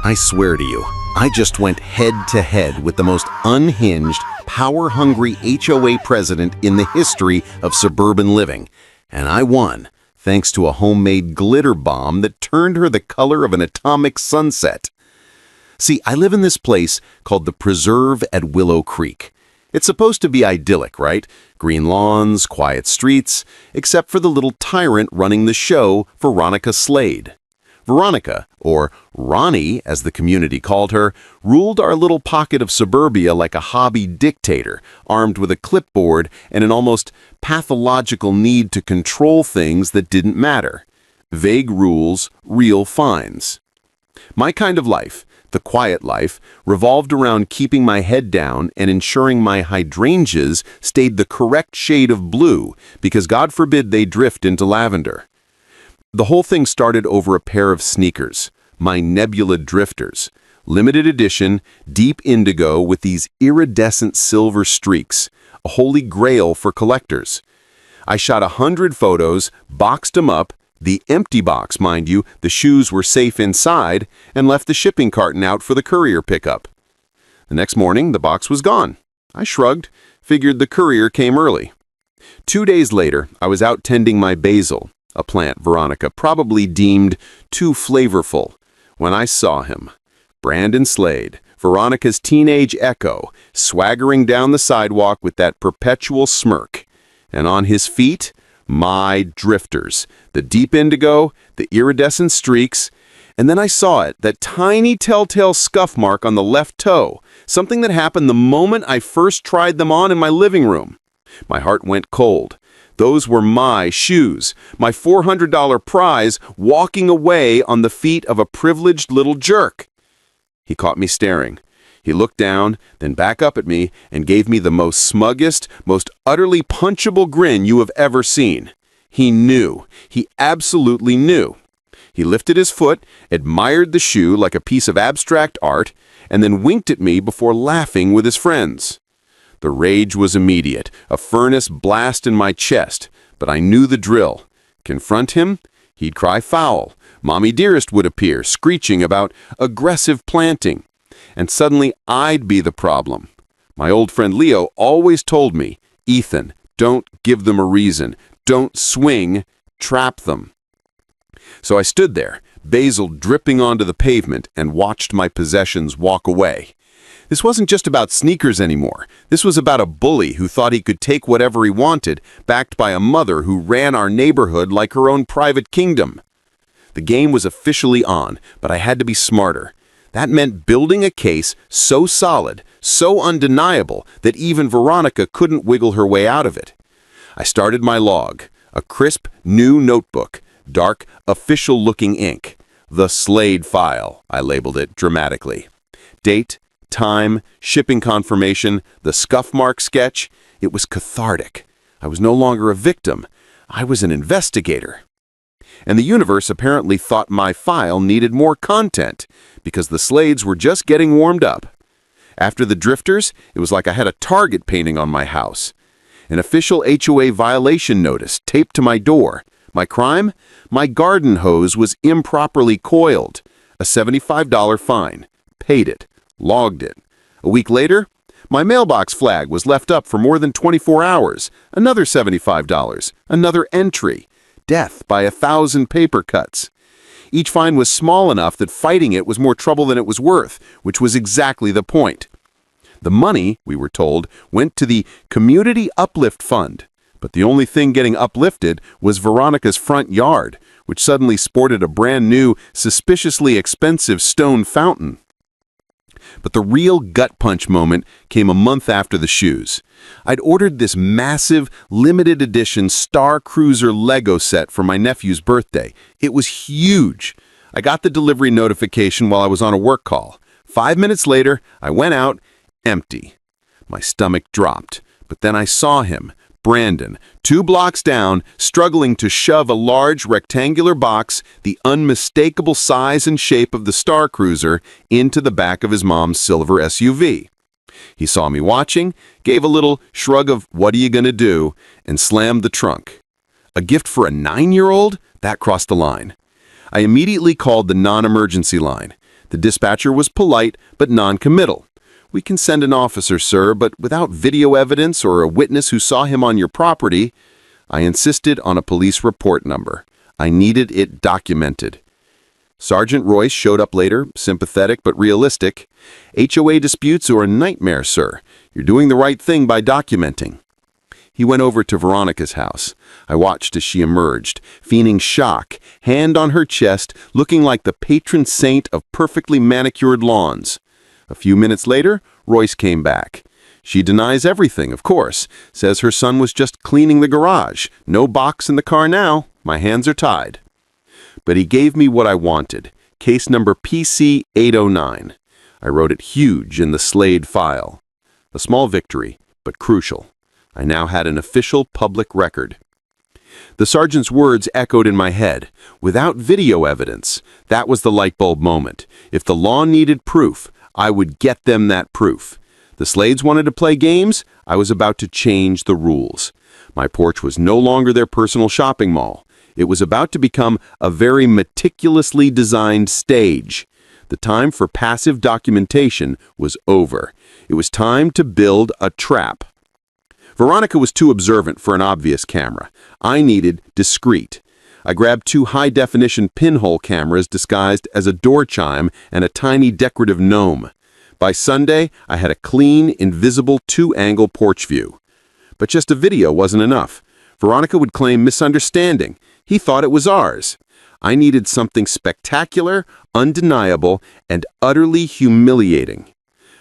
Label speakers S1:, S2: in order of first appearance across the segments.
S1: I swear to you, I just went head-to-head with the most unhinged, power-hungry HOA president in the history of suburban living. And I won, thanks to a homemade glitter bomb that turned her the color of an atomic sunset. See, I live in this place called the Preserve at Willow Creek. It's supposed to be idyllic, right? Green lawns, quiet streets, except for the little tyrant running the show, Veronica Slade. Veronica, or Ronnie as the community called her, ruled our little pocket of suburbia like a hobby dictator, armed with a clipboard and an almost pathological need to control things that didn't matter. Vague rules, real fines. My kind of life, the quiet life, revolved around keeping my head down and ensuring my hydrangeas stayed the correct shade of blue, because God forbid they drift into lavender. The whole thing started over a pair of sneakers, my Nebula Drifters, limited edition, deep indigo with these iridescent silver streaks, a holy grail for collectors. I shot 100 photos, boxed them up, the empty box, mind you, the shoes were safe inside, and left the shipping carton out for the courier pickup. The next morning, the box was gone. I shrugged, figured the courier came early. 2 days later, I was out tending my basil, a plant Veronica probably deemed too flavorful, when I saw him. Brandon Slade, Veronica's teenage echo, swaggering down the sidewalk with that perpetual smirk. And on his feet, my drifters, the deep indigo, the iridescent streaks, and then I saw it, that tiny telltale scuff mark on the left toe, something that happened the moment I first tried them on in my living room. My heart went cold. Those were my shoes, my $400 prize, walking away on the feet of a privileged little jerk. He caught me staring. He looked down, then back up at me, and gave me the most smuggest, most utterly punchable grin you have ever seen. He knew. He absolutely knew. He lifted his foot, admired the shoe like a piece of abstract art, and then winked at me before laughing with his friends. The rage was immediate, a furnace blast in my chest, but I knew the drill. Confront him, he'd cry foul. Mommy Dearest would appear, screeching about aggressive planting. And suddenly I'd be the problem. My old friend Leo always told me, Ethan, don't give them a reason. Don't swing, trap them. So I stood there, basil dripping onto the pavement, and watched my possessions walk away. This wasn't just about sneakers anymore. This was about a bully who thought he could take whatever he wanted, backed by a mother who ran our neighborhood like her own private kingdom. The game was officially on, but I had to be smarter. That meant building a case so solid, so undeniable, that even Veronica couldn't wiggle her way out of it. I started my log, a crisp, new notebook, dark, official-looking ink. The Slade file, I labeled it dramatically. Date, time, shipping confirmation, the scuff mark sketch. It was cathartic. I was no longer a victim. I was an investigator. And the universe apparently thought my file needed more content, because the Slades were just getting warmed up. After the drifters, it was like I had a target painting on my house. An official HOA violation notice taped to my door. My crime? My garden hose was improperly coiled. A $75 fine. Paid it. Logged it. A week later, my mailbox flag was left up for more than 24 hours. Another $75. Another entry. Death by 1,000 paper cuts. Each fine was small enough that fighting it was more trouble than it was worth, which was exactly the point. The money, we were told, went to the Community Uplift Fund, but the only thing getting uplifted was Veronica's front yard, which suddenly sported a brand new, suspiciously expensive stone fountain. But the real gut punch moment came a month after the shoes. I'd ordered this massive, limited edition Star Cruiser Lego set for my nephew's birthday. It was huge. I got the delivery notification while I was on a work call. 5 minutes later, I went out, empty. My stomach dropped, but then I saw him, Brandon, 2 blocks down, struggling to shove a large rectangular box, the unmistakable size and shape of the Star Cruiser, into the back of his mom's silver SUV. He saw me watching, gave a little shrug of "what are you gonna do?" and slammed the trunk. A gift for a 9-year-old? That crossed the line. I immediately called the non-emergency line. The dispatcher was polite but non-committal. "We can send an officer, sir, but without video evidence or a witness who saw him on your property." I insisted on a police report number. I needed it documented. Sergeant Royce showed up later, sympathetic but realistic. "HOA disputes are a nightmare, sir. You're doing the right thing by documenting." He went over to Veronica's house. I watched as she emerged, feigning shock, hand on her chest, looking like the patron saint of perfectly manicured lawns. A few minutes later, Royce came back. She denies everything, of course, says her son was just cleaning the garage. "No box in the car now. My hands are tied." But he gave me what I wanted, case number PC 809. I wrote it huge in the Slade file. A small victory, but crucial. I now had an official public record. The sergeant's words echoed in my head. Without video evidence, that was the light bulb moment. If the law needed proof, I would get them that proof. The Slades wanted to play games. I was about to change the rules. My porch was no longer their personal shopping mall. It was about to become a very meticulously designed stage. The time for passive documentation was over. It was time to build a trap. Veronica was too observant for an obvious camera. I needed discreet. I grabbed 2 high-definition pinhole cameras disguised as a door chime and a tiny decorative gnome. By Sunday, I had a clean, invisible 2-angle porch view. But just a video wasn't enough. Veronica would claim misunderstanding. He thought it was ours. I needed something spectacular, undeniable, and utterly humiliating.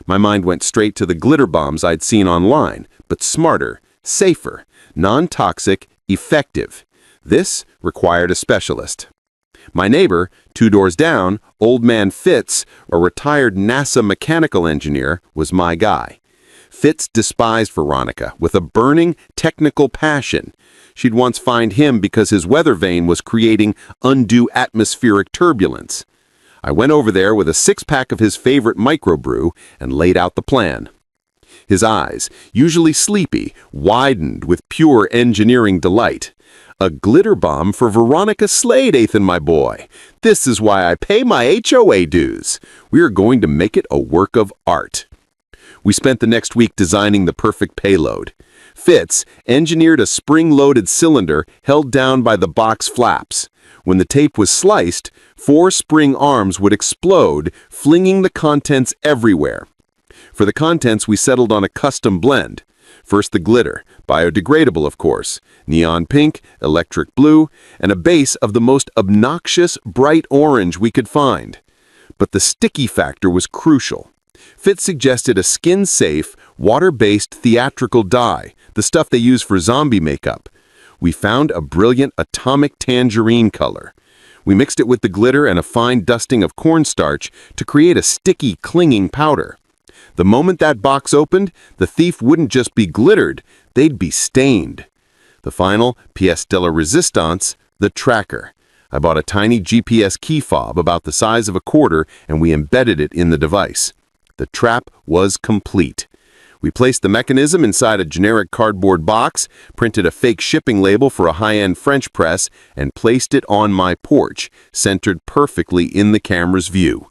S1: My mind went straight to the glitter bombs I'd seen online, but smarter, safer, non-toxic, effective. This required a specialist. My neighbor, 2 doors down, Old Man Fitz, a retired NASA mechanical engineer, was my guy. Fitz despised Veronica with a burning technical passion. She'd once fined him because his weather vane was creating undue atmospheric turbulence. I went over there with a 6-pack of his favorite microbrew and laid out the plan. His eyes, usually sleepy, widened with pure engineering delight. "A glitter bomb for Veronica Slade, Ethan, my boy. This is why I pay my HOA dues. We are going to make it a work of art." We spent the next week designing the perfect payload. Fitz engineered a spring-loaded cylinder held down by the box flaps. When the tape was sliced, 4 spring arms would explode, flinging the contents everywhere. For the contents, we settled on a custom blend. First the glitter, biodegradable of course, neon pink, electric blue, and a base of the most obnoxious bright orange we could find. But the sticky factor was crucial. Fitz suggested a skin-safe, water-based theatrical dye, the stuff they use for zombie makeup. We found a brilliant atomic tangerine color. We mixed it with the glitter and a fine dusting of cornstarch to create a sticky, clinging powder. The moment that box opened, the thief wouldn't just be glittered, they'd be stained. The final pièce de la résistance, the tracker. I bought a tiny GPS key fob about the size of a quarter and we embedded it in the device. The trap was complete. We placed the mechanism inside a generic cardboard box, printed a fake shipping label for a high-end French press, and placed it on my porch, centered perfectly in the camera's view.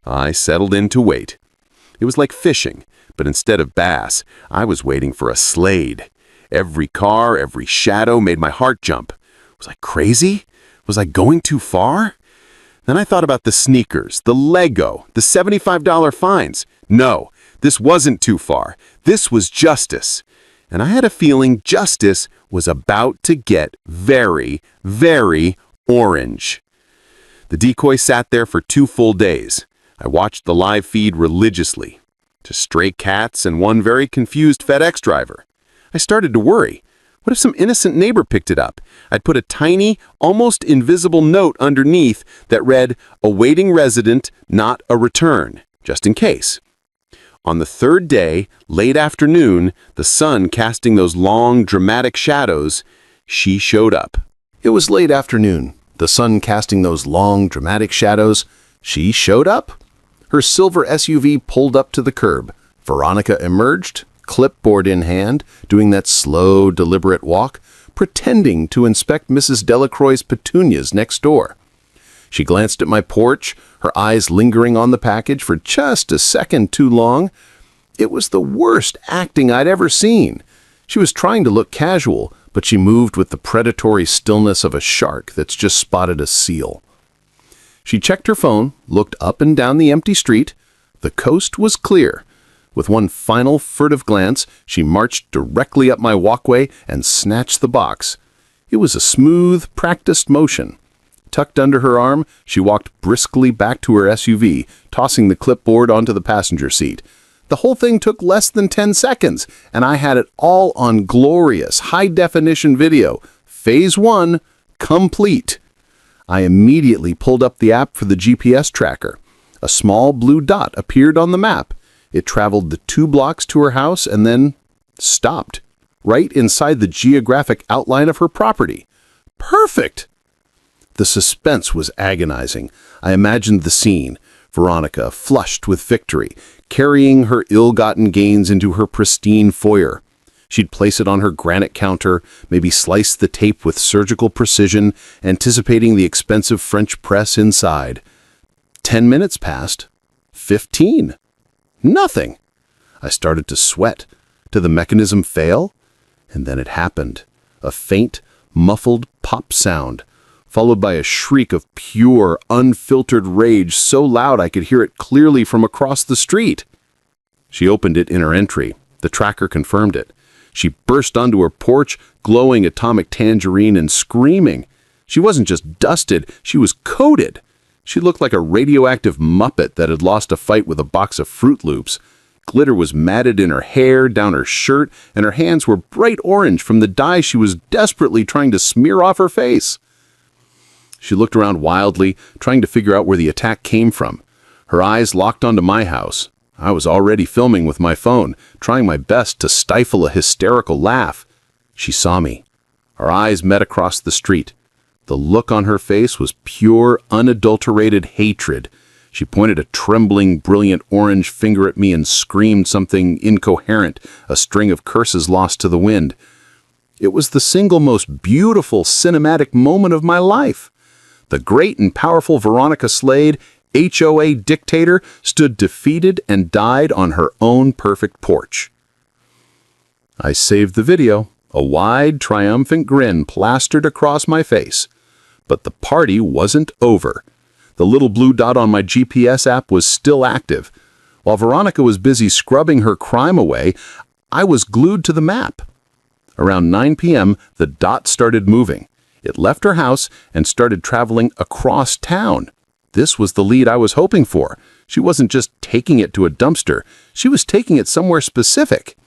S1: I settled in to wait. It was like fishing, but instead of bass, I was waiting for a Slade. Every car, every shadow made my heart jump. Was I crazy? Was I going too far? Then I thought about the sneakers, the Lego, the $75 fines. No, this wasn't too far. This was justice. And I had a feeling justice was about to get very, very orange. The decoy sat there for 2 full days. I watched the live feed religiously. To stray cats and one very confused FedEx driver. I started to worry. What if some innocent neighbor picked it up? I'd put a tiny, almost invisible note underneath that read, "Awaiting resident, not a return," just in case. On the 3rd day, late afternoon, the sun casting those long, dramatic shadows, she showed up. It was late afternoon. The sun casting those long, dramatic shadows, she showed up. Her silver SUV pulled up to the curb. Veronica emerged, clipboard in hand, doing that slow, deliberate walk, pretending to inspect Mrs. Delacroix's petunias next door. She glanced at my porch, her eyes lingering on the package for just a second too long. It was the worst acting I'd ever seen. She was trying to look casual, but she moved with the predatory stillness of a shark that's just spotted a seal. She checked her phone, looked up and down the empty street. The coast was clear. With one final furtive glance, she marched directly up my walkway and snatched the box. It was a smooth, practiced motion. Tucked under her arm, she walked briskly back to her SUV, tossing the clipboard onto the passenger seat. The whole thing took less than 10 seconds, and I had it all on glorious, high-definition video. Phase 1, complete. I immediately pulled up the app for the GPS tracker. A small blue dot appeared on the map. It traveled the 2 blocks to her house and then stopped, right inside the geographic outline of her property. Perfect! The suspense was agonizing. I imagined the scene. Veronica, flushed with victory, carrying her ill-gotten gains into her pristine foyer. She'd place it on her granite counter, maybe slice the tape with surgical precision, anticipating the expensive French press inside. 10 minutes passed. 15. Nothing. I started to sweat. Did the mechanism fail? And then it happened. A faint, muffled pop sound, followed by a shriek of pure, unfiltered rage so loud I could hear it clearly from across the street. She opened it in her entry. The tracker confirmed it. She burst onto her porch, glowing atomic tangerine and screaming. She wasn't just dusted, she was coated. She looked like a radioactive muppet that had lost a fight with a box of Fruit Loops. Glitter was matted in her hair, down her shirt, and her hands were bright orange from the dye she was desperately trying to smear off her face. She looked around wildly, trying to figure out where the attack came from. Her eyes locked onto my house. I was already filming with my phone, trying my best to stifle a hysterical laugh. She saw me. Our eyes met across the street. The look on her face was pure, unadulterated hatred. She pointed a trembling, brilliant orange finger at me and screamed something incoherent, a string of curses lost to the wind. It was the single most beautiful cinematic moment of my life. The great and powerful Veronica Slade, HOA dictator, stood defeated and died on her own perfect porch. I saved the video, a wide, triumphant grin plastered across my face. But the party wasn't over. The little blue dot on my GPS app was still active. While Veronica was busy scrubbing her crime away, I was glued to the map. Around 9 p.m., the dot started moving. It left her house and started traveling across town. This was the lead I was hoping for. She wasn't just taking it to a dumpster. She was taking it somewhere specific.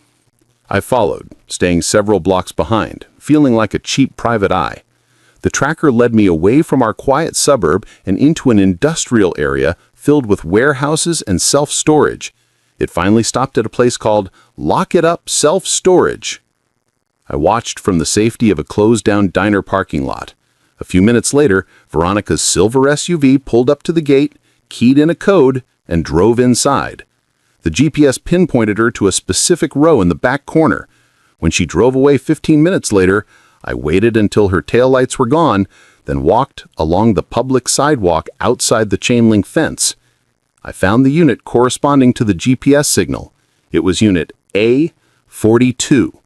S1: I followed, staying several blocks behind, feeling like a cheap private eye. The tracker led me away from our quiet suburb and into an industrial area filled with warehouses and self-storage. It finally stopped at a place called Lock It Up Self-Storage. I watched from the safety of a closed-down diner parking lot. A few minutes later, Veronica's silver SUV pulled up to the gate, keyed in a code, and drove inside. The GPS pinpointed her to a specific row in the back corner. When she drove away 15 minutes later, I waited until her taillights were gone, then walked along the public sidewalk outside the chain-link fence. I found the unit corresponding to the GPS signal. It was unit A42.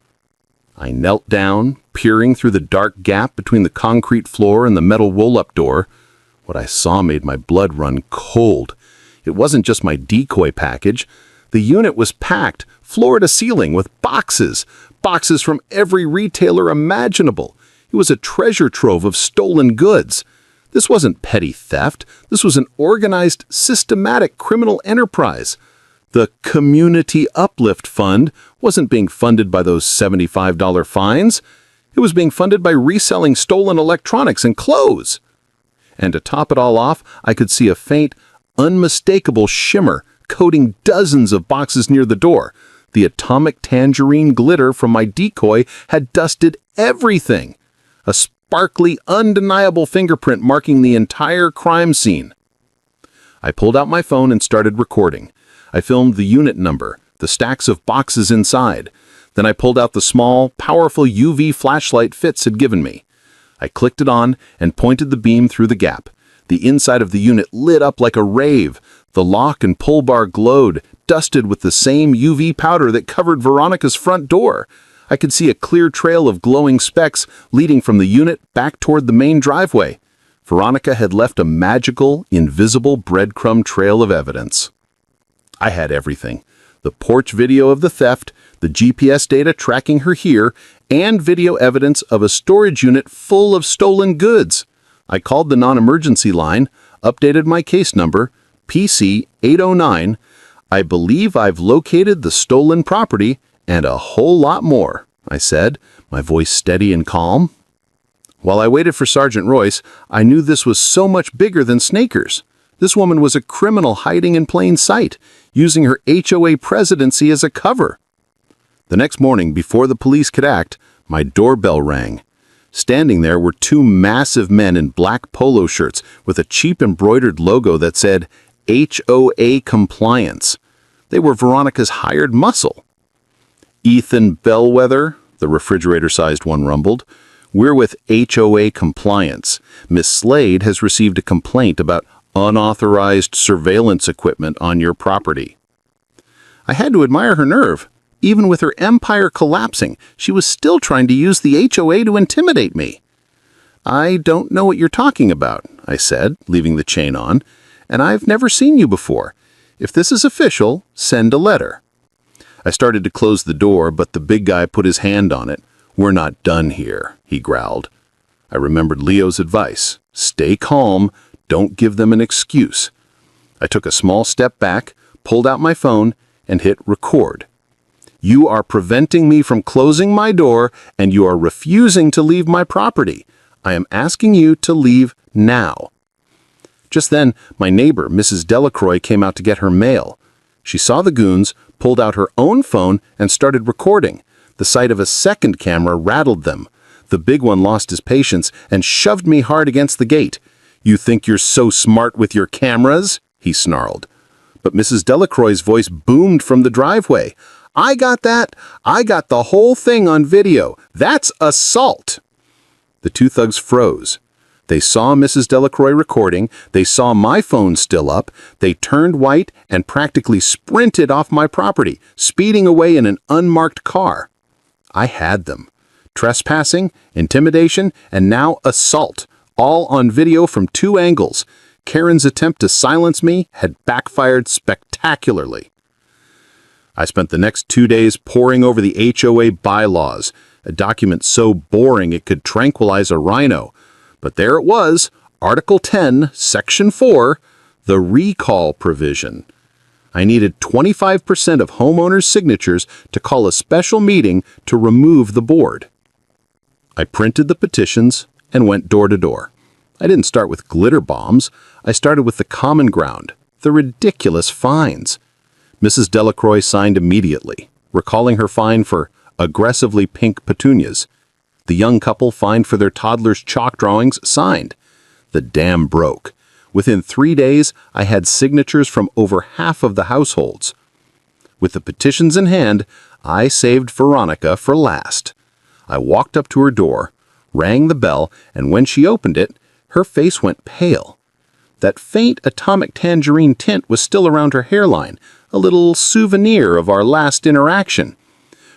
S1: I knelt down, peering through the dark gap between the concrete floor and the metal roll-up door. What I saw made my blood run cold. It wasn't just my decoy package. The unit was packed, floor to ceiling, with boxes from every retailer imaginable. It was a treasure trove of stolen goods. This wasn't petty theft. This was an organized, systematic criminal enterprise. The Community Uplift Fund wasn't being funded by those $75 fines. It was being funded by reselling stolen electronics and clothes. And to top it all off, I could see a faint, unmistakable shimmer coating dozens of boxes near the door. The atomic tangerine glitter from my decoy had dusted everything. A sparkly, undeniable fingerprint marking the entire crime scene. I pulled out my phone and started recording. I filmed the unit number, the stacks of boxes inside. Then I pulled out the small, powerful UV flashlight Fitz had given me. I clicked it on and pointed the beam through the gap. The
S2: The inside of the unit lit up like a rave. The lock and pull bar glowed, dusted with the same UV powder that covered Veronica's front door. I could see a clear trail of glowing specks leading from the unit back toward the main driveway. Veronica had left a magical, invisible breadcrumb trail of evidence. I had everything. The porch video of the theft, the GPS data tracking her here, and video evidence of a storage unit full of stolen goods. I called the non-emergency line, updated my case number, PC 809. I believe I've located the stolen property and a whole lot more, I said, my voice steady and calm. While I waited for Sergeant Royce, I knew this was so much bigger than Snakers. This woman was a criminal hiding in plain sight, using her HOA presidency as a cover. The next morning, before the police could act, my doorbell rang. Standing there were two massive men in black polo shirts with a cheap embroidered logo that said HOA Compliance. They were Veronica's hired muscle. "Ethan Bellwether," the refrigerator-sized one rumbled. "We're with HOA Compliance. Miss Slade has received a complaint about unauthorized surveillance equipment on your property." I had to admire her nerve. Even with her empire collapsing, she was still trying to use the HOA to intimidate me. "I don't know what you're talking about," I said, leaving the chain on, "and I've never seen you before. If this is official, send a letter." I started to close the door, but the big guy put his hand on it. "We're not done here," he growled. I remembered Leo's advice. Stay calm, don't give them an excuse. I took a small step back, pulled out my phone, and hit record. "You are preventing me from closing my door, and you are refusing to leave my property. I am asking you to leave now." Just then, my neighbor, Mrs. Delacroix, came out to get her mail. She saw the goons, pulled out her own phone, and started recording. The sight of a second camera rattled them. The big one lost his patience and shoved me hard against the gate. "You think you're so smart with your cameras?" he snarled. But Mrs. Delacroix's voice boomed from the driveway. "I got that. I got the whole thing on video. That's assault." The two thugs froze. They saw Mrs. Delacroix recording. They saw my phone still up. They turned white and practically sprinted off my property, speeding away in an unmarked car. I had them. Trespassing, intimidation, and now assault, all on video from two angles. Karen's attempt to silence me had backfired spectacularly. I spent the next 2 days poring over the HOA bylaws, a document so boring it could tranquilize a rhino. But there it was, Article 10, Section 4, the recall provision. I needed 25% of homeowners' signatures to call a special meeting to remove the board. I printed the petitions and went door to door. I didn't start with glitter bombs. I started with the common ground, the ridiculous fines. Mrs. Delacroix signed immediately, recalling her fine for aggressively pink petunias. The young couple fined for their toddler's chalk drawings signed. The dam broke. Within 3 days, I had signatures from over half of the households. With the petitions in hand, I saved Veronica for last. I walked up to her door, rang the bell, and when she opened it, her face went pale. That faint atomic tangerine tint was still around her hairline, a little souvenir of our last interaction.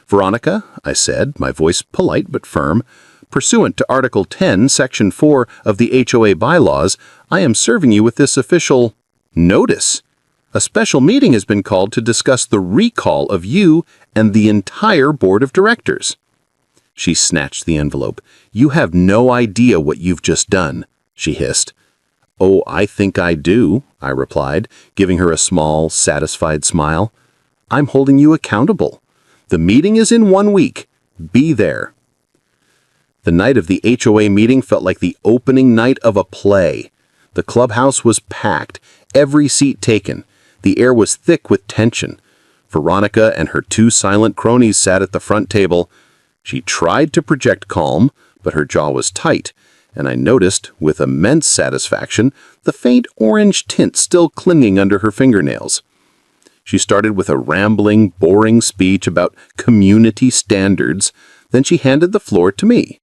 S2: "Veronica," I said, my voice polite but firm, "pursuant to Article 10, Section 4 of the HOA bylaws, I am serving you with this official notice. A special meeting has been called to discuss the recall of you and the entire board of directors." She snatched the envelope. "You have no idea what you've just done," she hissed. "Oh, I think I do," I replied, giving her a small, satisfied smile. "I'm holding you accountable. The meeting is in 1 week. Be there." The night of the HOA meeting felt like the opening night of a play. The clubhouse was packed, every seat taken. The air was thick with tension. Veronica and her two silent cronies sat at the front table. She tried to project calm, but her jaw was tight, and I noticed, with immense satisfaction, the faint orange tint still clinging under her fingernails. She started with a rambling, boring speech about community standards. Then she handed the floor to me.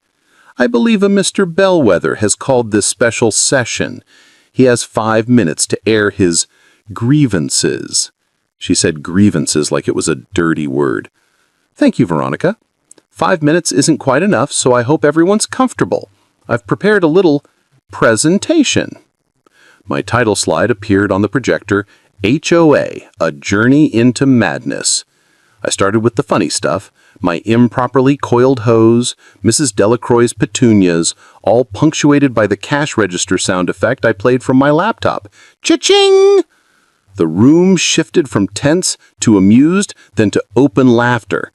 S2: "I believe a Mr. Bellwether has called this special session. He has 5 minutes to air his grievances. She said grievances like it was a dirty word. Thank you, Veronica. 5 minutes isn't quite enough, so I hope everyone's comfortable. I've prepared a little presentation. My title slide appeared on the projector, HOA, A Journey into Madness. I started with the funny stuff, my improperly coiled hose, Mrs. Delacroix's petunias, all punctuated by the cash register sound effect I played from my laptop. Cha-ching! The room shifted from tense to amused, then to open laughter.